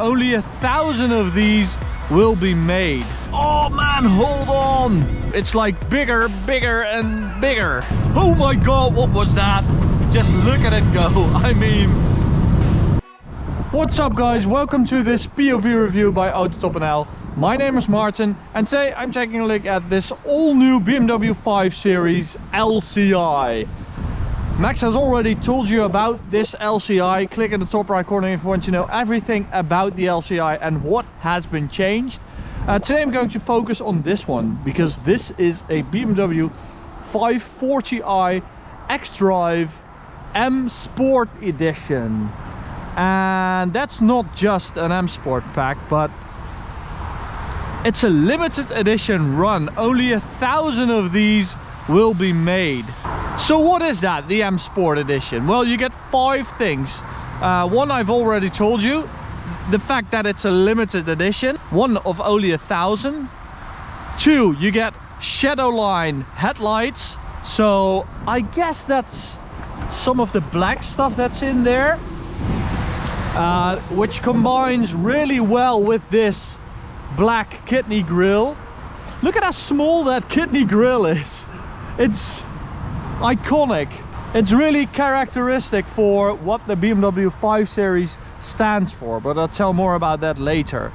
only 1,000 of these will be made. Oh man, hold on! It's like bigger, bigger and bigger. Oh my god, what was that? Just look at it go. I mean... What's up guys, welcome to this POV review by AutoTopNL. My name is Martin and today I'm taking a look at this all new BMW 5 Series LCI. Max has already told you about this LCI. Click in the top right corner if you want to know everything about the LCI and what has been changed. Today I'm going to focus on this one because this is a BMW 540i X-Drive M Sport Edition. And that's not just an M Sport pack, but it's a limited edition run. Only 1,000 of these will be made. So what is that, the M Sport Edition? Well, you get 5 things. One I've already told you, the fact that it's a limited edition, one of only 1,000. 2, you get shadow line headlights. So I guess that's some of the black stuff that's in there. Which combines really well with this black kidney grille. Look at how small that kidney grille is. It's iconic. It's really characteristic for what the BMW 5 Series stands for, but I'll tell more about that later.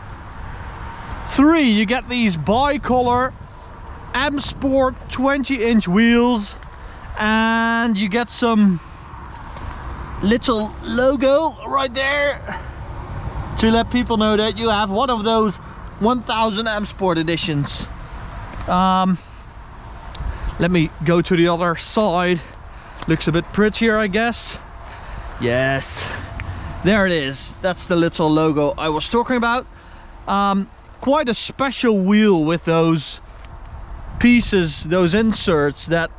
3, you get these bi-color M Sport 20-inch wheels, and you get some little logo right there to let people know that you have one of those 1,000 M Sport editions. Let me go to the other side. Looks a bit prettier, I guess. Yes, there it is. That's the little logo I was talking about. Quite a special wheel with those pieces, those inserts that,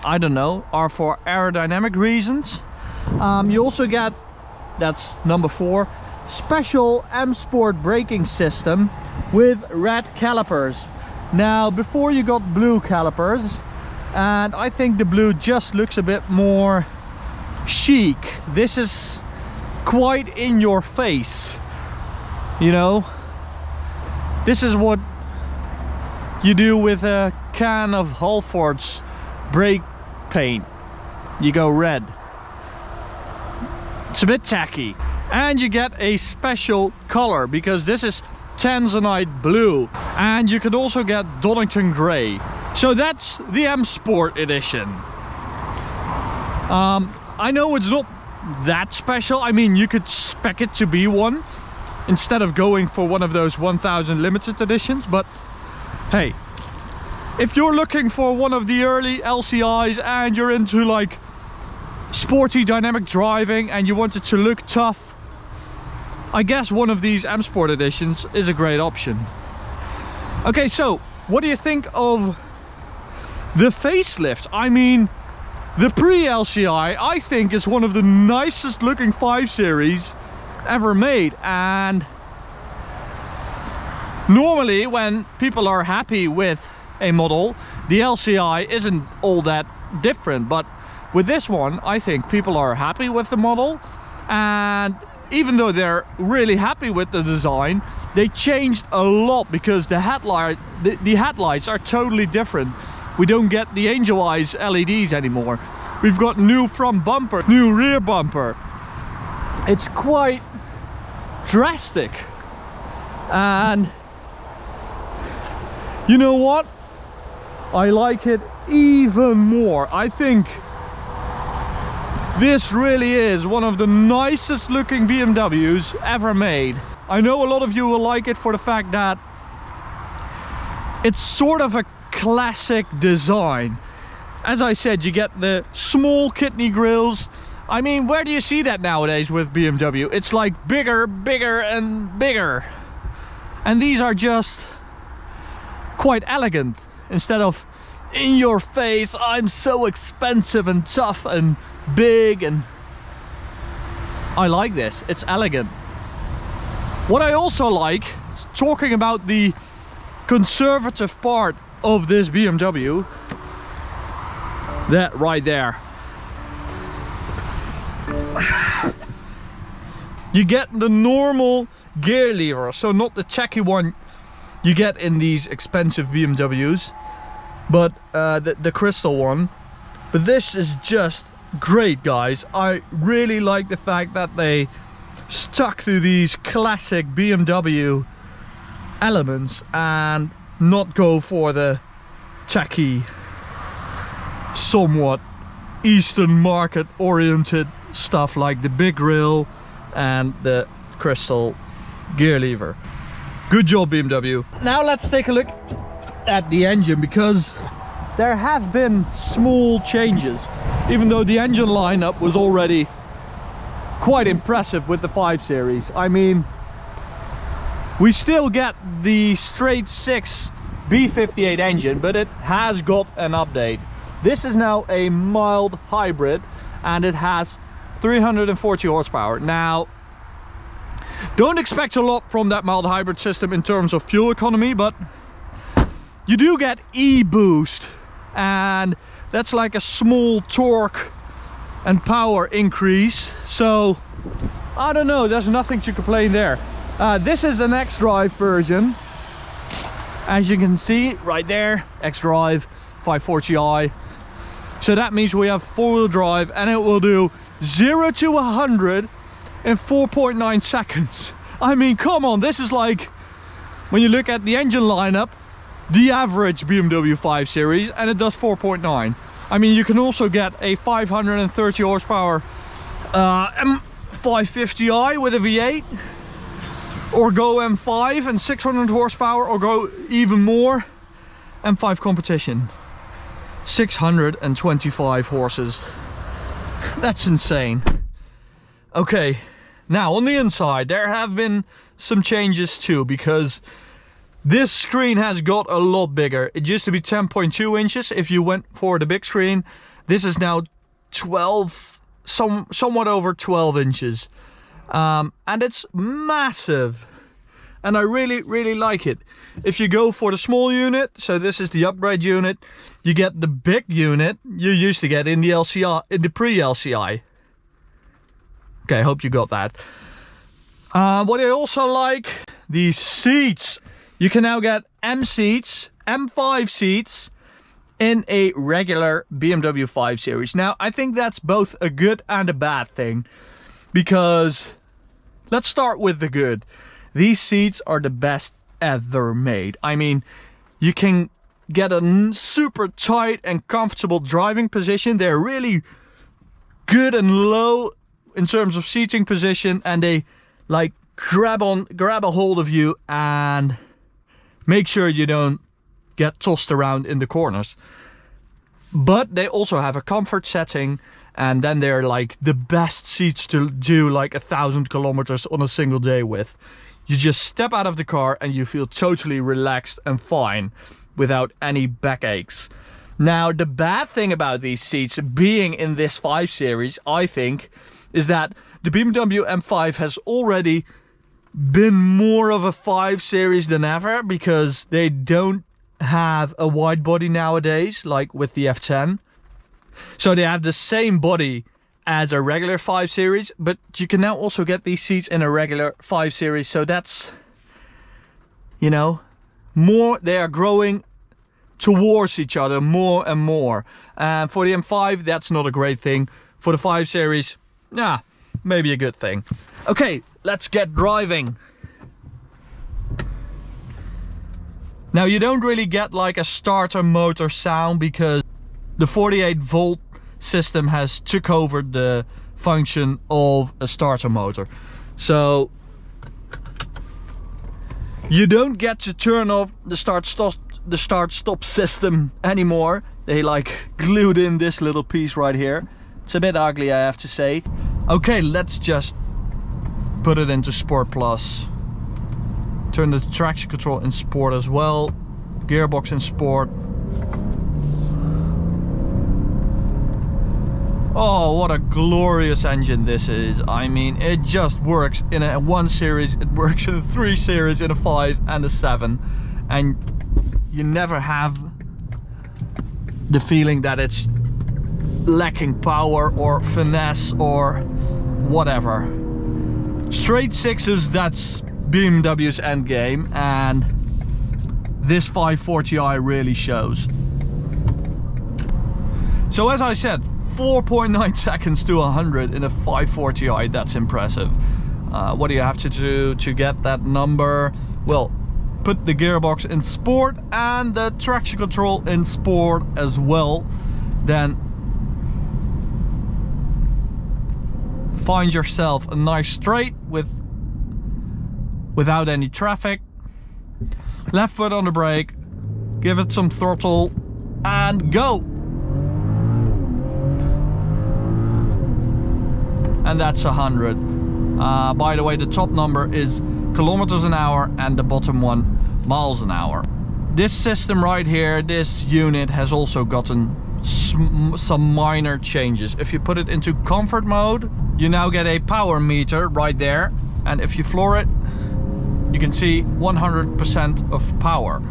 I don't know, are for aerodynamic reasons. You also get, that's number 4, special M Sport braking system with red calipers. Now before you got blue calipers, and I think the blue just looks a bit more chic. This is quite in your face, you know. This is what you do with a can of Halford's brake paint. You go red. It's a bit tacky. And you get a special color because this is Tanzanite blue, and you can also get Donington gray. So that's the M Sport Edition. I know it's not that special. I mean, you could spec it to be one instead of going for one of those 1,000 limited editions, but hey, if you're looking for one of the early LCIs and you're into like sporty dynamic driving and you want it to look tough, I guess one of these M Sport editions is a great option. Okay, so what do you think of the facelift? I mean, the pre-LCI I think is one of the nicest looking 5 Series ever made, and normally when people are happy with a model, the LCI isn't all that different, but with this one I think people are happy with the model, and even though they're really happy with the design, they changed a lot because the headlights are totally different. We don't get the angel eyes LEDs anymore. We've got new front bumper, new rear bumper. It's quite drastic. And you know what? I like it even more. I think this really is one of the nicest looking BMWs ever made. I know a lot of you will like it for the fact that it's sort of a classic design. As I said, you get the small kidney grills. I mean, where do you see that nowadays with BMW? It's like bigger, bigger and bigger. And these are just quite elegant. Instead of in your face, I'm so expensive and tough and big, and I like this. It's elegant. What I also like, talking about the conservative part of this BMW, that right there, you get the normal gear lever. So not the tacky one you get in these expensive BMWs, but the crystal one. But this is just great, guys. I really like the fact that they stuck to these classic BMW elements and not go for the tacky, somewhat Eastern market oriented stuff like the big grille and the crystal gear lever. Good job, BMW. Now let's take a look at the engine, because there have been small changes, even though the engine lineup was already quite impressive with the 5 Series. I mean, we still get the straight 6 B58 engine, but it has got an update. This is now a mild hybrid and it has 340 horsepower. Now, don't expect a lot from that mild hybrid system in terms of fuel economy, but you do get e-boost, and that's like a small torque and power increase. So I don't know, there's nothing to complain there. This is an X-Drive version, as you can see right there, X-Drive 540i. So that means we have 4-wheel drive, and it will do 0 to 100 in 4.9 seconds. I mean, come on, this is like, when you look at the engine lineup, the average BMW 5 Series, and it does 4.9. I mean, you can also get a 530 horsepower M550i with a V8, or go M5 and 600 horsepower, or go even more, M5 competition, 625 horses. That's insane. Okay, now on the inside there have been some changes too, because this screen has got a lot bigger. It used to be 10.2 inches if you went for the big screen. This is now 12, somewhat over 12 inches. And it's massive. And I really like it. If you go for the small unit, so this is the upgrade unit, you get the big unit you used to get in the LCI, in the pre-LCI. Okay, I hope you got that. What I also like, the seats. You can now get M seats, M5 seats in a regular BMW 5 Series. Now, I think that's both a good and a bad thing, because let's start with the good. These seats are the best ever made. I mean, you can get a super tight and comfortable driving position. They're really good and low in terms of seating position, and they like grab a hold of you and make sure you don't get tossed around in the corners. But they also have a comfort setting, and then they're like the best seats to do like 1,000 kilometers on a single day with. You just step out of the car and you feel totally relaxed and fine without any backaches. Now, the bad thing about these seats being in this 5 Series, I think, is that the BMW M5 has already been more of a 5 Series than ever, because they don't have a wide body nowadays like with the F10. So they have the same body as a regular 5 Series, but you can now also get these seats in a regular 5 Series. So that's, you know, more, they are growing towards each other more and more. And for the M5, that's not a great thing. For the 5 Series, yeah, maybe a good thing. Okay, let's get driving. Now, you don't really get like a starter motor sound, because the 48 volt system has took over the function of a starter motor. So you don't get to turn off the start stop system anymore. They like glued in this little piece right here. It's a bit ugly, I have to say. Okay, let's just put it into Sport Plus. Turn the traction control in Sport as well. Gearbox in Sport. Oh, what a glorious engine this is. I mean, it just works in a 1 Series, it works in a 3 Series, in a 5 and a 7. And you never have the feeling that it's lacking power or finesse or whatever. Straight 6s, that's BMW's endgame, and this 540i really shows. So as I said, 4.9 seconds to 100 in a 540i, that's impressive. What do you have to do to get that number? Well, put the gearbox in sport and the traction control in sport as well. Then find yourself a nice straight without any traffic. Left foot on the brake, give it some throttle and go. And that's 100. By the way, the top number is kilometers an hour and the bottom one miles an hour. This system right here, this unit has also gotten some minor changes. If you put it into comfort mode, you now get a power meter right there, and if you floor it, you can see 100% of power.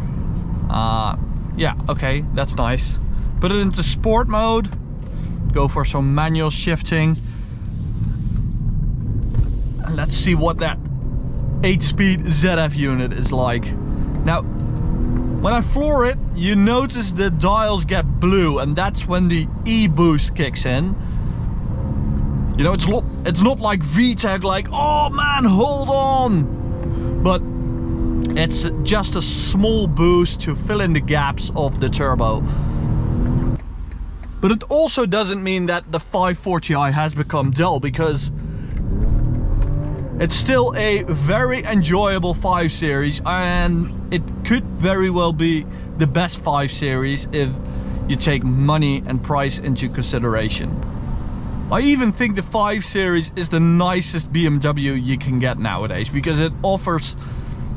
Yeah, okay, that's nice. Put it into sport mode, go for some manual shifting, and let's see what that 8-speed ZF unit is like. Now, when I floor it, you notice the dials get blue, and that's when the E-boost kicks in. You know, it's not like VTEC, like, oh man, hold on. But it's just a small boost to fill in the gaps of the turbo. But it also doesn't mean that the 540i has become dull, because it's still a very enjoyable 5 Series, and it could very well be the best 5 Series if you take money and price into consideration. I even think the 5 Series is the nicest BMW you can get nowadays, because it offers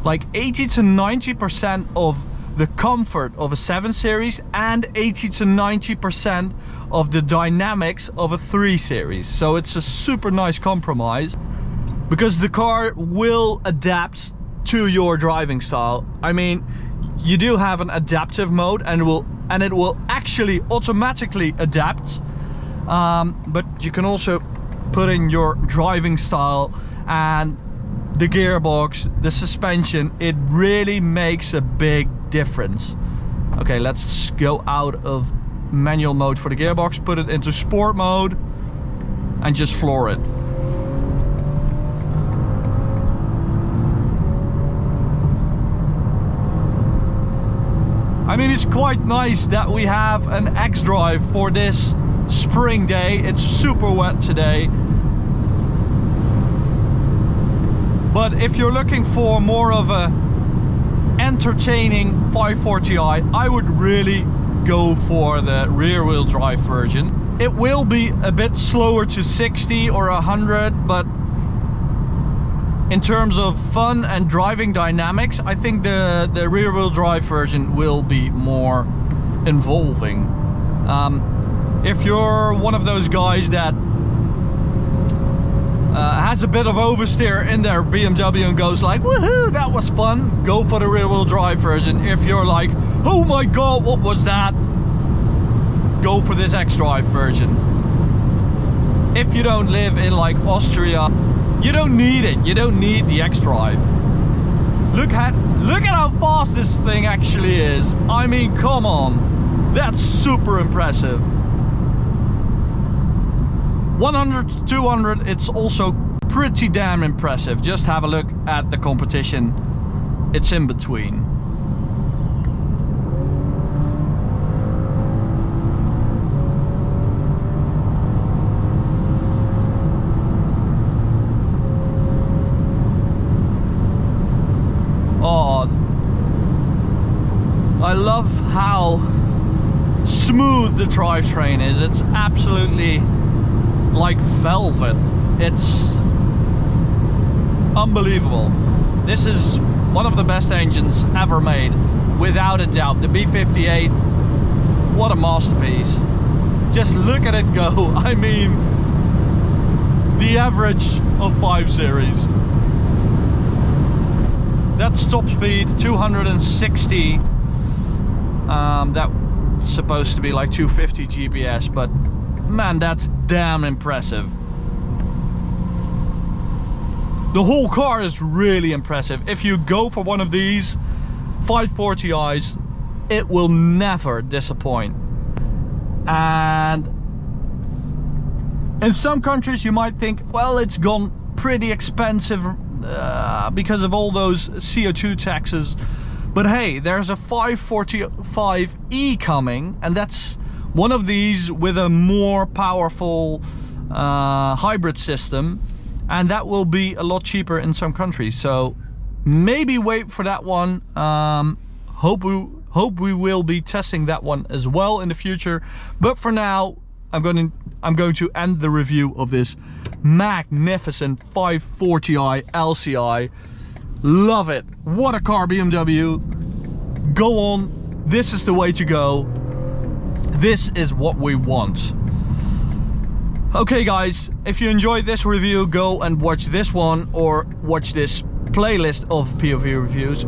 like 80 to 90% of the comfort of a 7 Series and 80 to 90% of the dynamics of a 3 Series. So it's a super nice compromise, because the car will adapt to your driving style. I mean, you do have an adaptive mode, and it will actually automatically adapt. But you can also put in your driving style and the gearbox, the suspension. It really makes a big difference. Okay, let's go out of manual mode for the gearbox, put it into sport mode, and just floor it. I mean, it's quite nice that we have an X-Drive for this spring day. It's super wet today. But if you're looking for more of a entertaining 540i, I would really go for the rear-wheel drive version. It will be a bit slower to 60 or 100, but in terms of fun and driving dynamics, I think the rear-wheel drive version will be more involving. If you're one of those guys that has a bit of oversteer in their BMW and goes like, woohoo, that was fun, go for the rear-wheel drive version. If you're like, oh my god, what was that, go for this X-Drive version. If you don't live in like Austria, you don't need it. You don't need the X-Drive. Look at how fast this thing actually is. I mean, come on. That's super impressive. 100 to 200, it's also pretty damn impressive. Just have a look at the competition. It's in between. Oh, I love how smooth the drivetrain is. It's absolutely like velvet. It's unbelievable. This is one of the best engines ever made, without a doubt. The B58, what a masterpiece. Just look at it go. I mean, the average of 5 Series. That's top speed 260. That's supposed to be like 250 GPS, but man, that's damn impressive. The whole car is really impressive. If you go for one of these 540i's, it will never disappoint. And in some countries you might think, well, it's gone pretty expensive because of all those CO2 taxes. But hey, there's a 540i coming, and that's one of these with a more powerful hybrid system, and that will be a lot cheaper in some countries. So maybe wait for that one. Hope we will be testing that one as well in the future. But for now, I'm going to end the review of this magnificent 540i LCI. Love it. What a car, BMW. Go on. This is the way to go. This is what we want. Okay guys, if you enjoyed this review, go and watch this one or watch this playlist of POV reviews.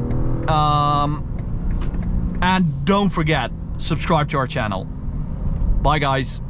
And don't forget, subscribe to our channel. Bye guys.